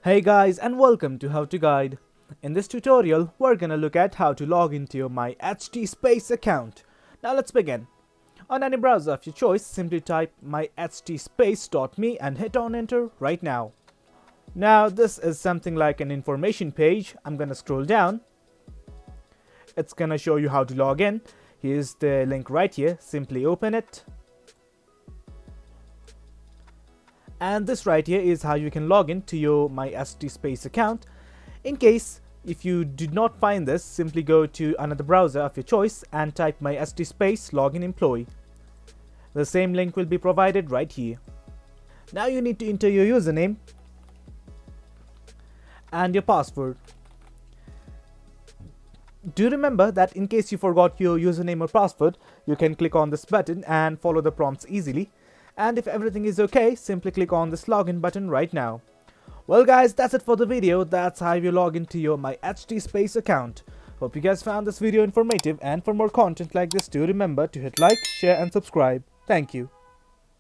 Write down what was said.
Hey guys, and welcome to How to Guide. In this tutorial, we're gonna look at how to log into your MyHTSpace account. Now let's begin. On any browser of your choice, simply type myHTSpace.me and hit on enter right now. Now this is something like an information page. I'm gonna scroll down. It's gonna show you how to log in. Here's the link right here. Simply open it. And this right here is how you can log in to your MyHTSpace account. In case if you did not find this, simply go to another browser of your choice and type MyHTSpace login employee. The same link will be provided right here. Now you need to enter your username and your password. Do remember that in case you forgot your username or password, you can click on this button and follow the prompts easily. And if everything is okay, simply click on this login button right now. Well guys, that's it for the video. That's how you log into your MyHTSpace account. Hope you guys found this video informative, and for more content like this, do remember to hit like, share and subscribe. Thank you.